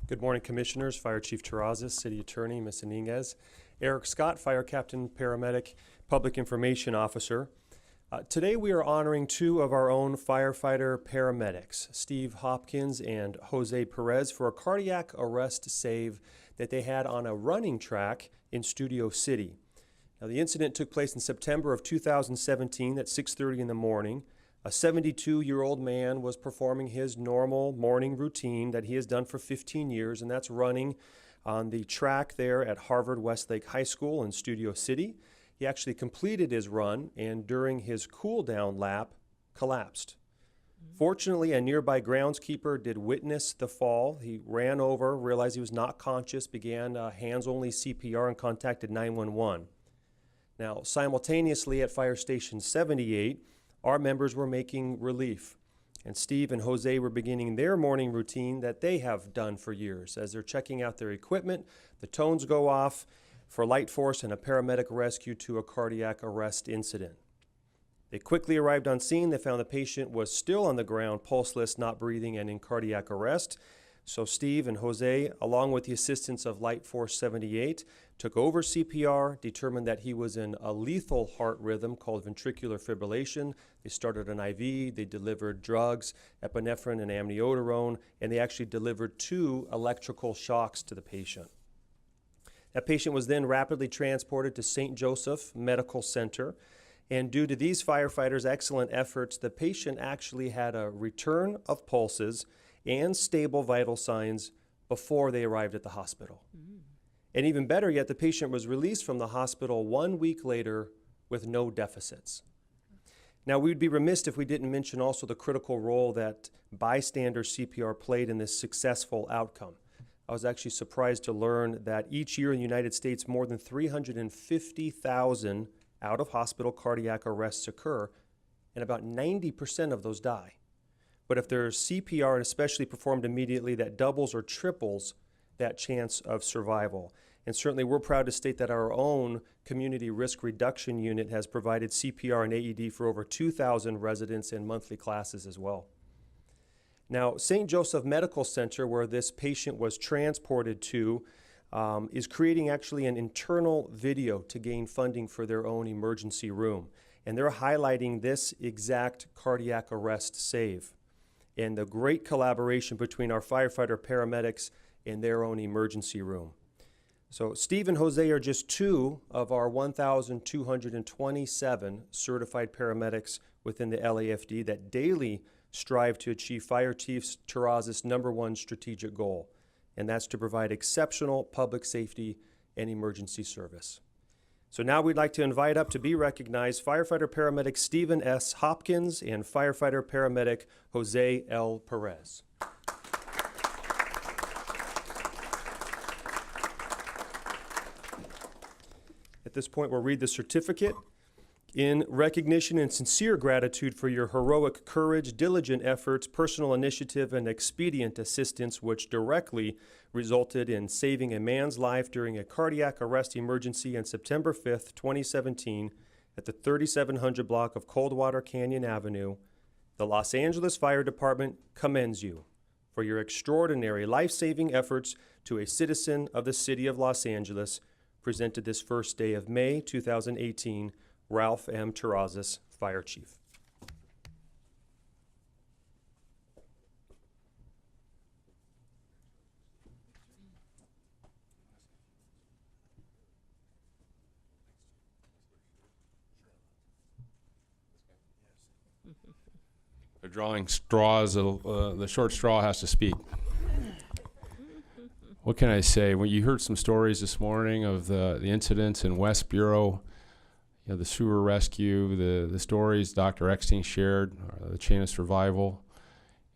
Good morning, Commissioners, Fire Chief Terrazas, City Attorney, Ms. Iniguez, Eric Scott, Fire Captain, Paramedic, Public Information Officer. Today we are honoring two of our own firefighter paramedics, Steve Hopkins and Jose Perez, for a cardiac arrest save that they had on a running track in Studio City. Now, the incident took place in September of 2017 at 6:30 in the morning. A 72-year-old man was performing his normal morning routine that he has done for 15 years, and that's running on the track there at Harvard Westlake High School in Studio City. He actually completed his run, and during his cool-down lap, collapsed. Fortunately, a nearby groundskeeper did witness the fall. He ran over, realized he was not conscious, began hands-only CPR, and contacted 911. Now, simultaneously at Fire Station 78, our members were making relief, and Steve and Jose were beginning their morning routine that they have done for years. As they're checking out their equipment, the tones go off for light force and a paramedic rescue to a cardiac arrest incident. They quickly arrived on scene. They found the patient was still on the ground, pulseless, not breathing, and in cardiac arrest. So Steve and Jose, along with the assistance of Light Force 78, took over CPR, determined that he was in a lethal heart rhythm called ventricular fibrillation. They started an IV, they delivered drugs, epinephrine and amiodarone, and they actually delivered 2 electrical shocks to the patient. That patient was then rapidly transported to St. Joseph Medical Center, and due to these firefighters' excellent efforts, the patient actually had a return of pulses and stable vital signs before they arrived at the hospital. And even better yet, the patient was released from the hospital 1 week later with no deficits. Now, we'd be remiss if we didn't mention also the critical role that bystander CPR played in this successful outcome. I was actually surprised to learn that each year in the United States, more than 350,000 out-of-hospital cardiac arrests occur, and about 90% of those die. But if there's CPR, and especially performed immediately, that doubles or triples that chance of survival. And certainly we're proud to state that our own Community Risk Reduction Unit has provided CPR and AED for over 2,000 residents in monthly classes as well. Now, St. Joseph Medical Center, where this patient was transported to, is creating actually an internal video to gain funding for their own emergency room. And they're highlighting this exact cardiac arrest save and the great collaboration between our firefighter paramedics and their own emergency room. So Steve and Jose are just 2 of our 1,227 certified paramedics within the LAFD that daily strive to achieve Fire Chief Terrazas' #1 strategic goal, and that's to provide exceptional public safety and emergency service. So now we'd like to invite up to be recognized firefighter paramedic Stephen S. Hopkins and firefighter paramedic Jose L. Perez. At this point, we'll read the certificate. In recognition and sincere gratitude for your heroic courage, diligent efforts, personal initiative, and expedient assistance, which directly resulted in saving a man's life during a cardiac arrest emergency on September 5th, 2017, at the 3700 block of Coldwater Canyon Avenue, the Los Angeles Fire Department commends you for your extraordinary life-saving efforts to a citizen of the city of Los Angeles, presented this first day of May 2018, Ralph M. Terrazas, Fire Chief. They're drawing straws. The short straw has to speak. What can I say? When you heard some stories this morning of the incidents in West Bureau, the sewer rescue, the stories Dr. Eckstein shared, the chain of survival.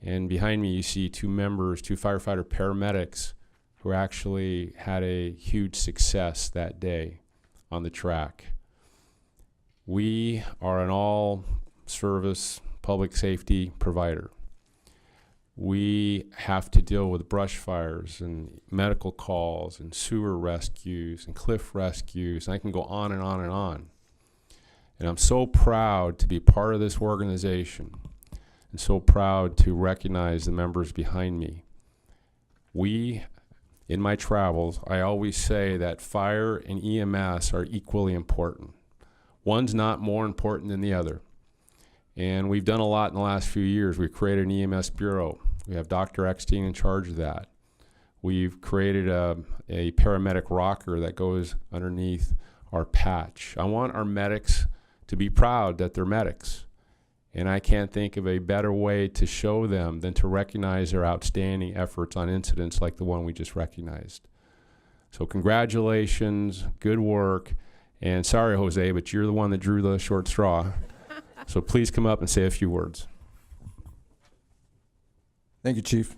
And behind me you see 2 firefighter paramedics who actually had a huge success that day on the track. We are an all-service public safety provider. We have to deal with brush fires and medical calls and sewer rescues and cliff rescues, and I can go on and on and on. And I'm so proud to be part of this organization and so proud to recognize the members behind me. In my travels, I always say that fire and EMS are equally important. One's not more important than the other. And we've done a lot in the last few years. We've created an EMS bureau. We have Dr. Eckstein in charge of that. We've created a paramedic rocker that goes underneath our patch. I want our medics to be proud that they're medics. And I can't think of a better way to show them than to recognize their outstanding efforts on incidents like the one we just recognized. So congratulations, good work, and sorry, Jose, but you're the one that drew the short straw. So please come up and say a few words. Thank you, Chief.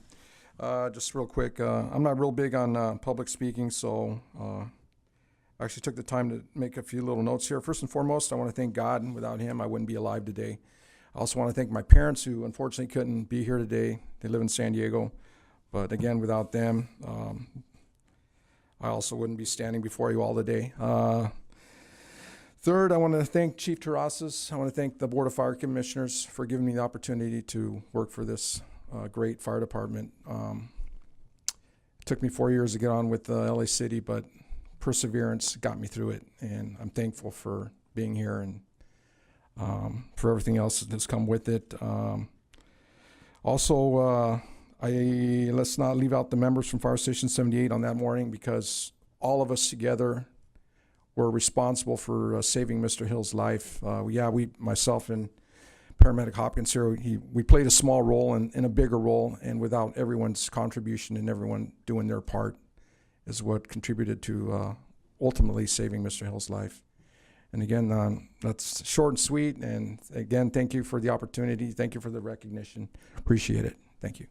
Just real quick, I'm not real big on public speaking, so I actually took the time to make a few little notes here. First and foremost, I want to thank God, and without him, I wouldn't be alive today. I also want to thank my parents who unfortunately couldn't be here today. They live in San Diego, but again, without them, I also wouldn't be standing before you all today. Third, I want to thank Chief Terrazas. I want to thank the Board of Fire Commissioners for giving me the opportunity to work for this great fire department. It took me 4 years to get on with LA City, but perseverance got me through it, and I'm thankful for being here and for everything else that's come with it. Let's not leave out the members from Fire Station 78 on that morning, because all of us together were responsible for saving Mr. Hill's life. Myself and Paramedic Hopkins here, we played a small role in a bigger role, and without everyone's contribution and everyone doing their part is what contributed to ultimately saving Mr. Hill's life. And again, that's short and sweet. And again, thank you for the opportunity. Thank you for the recognition. Appreciate it. Thank you.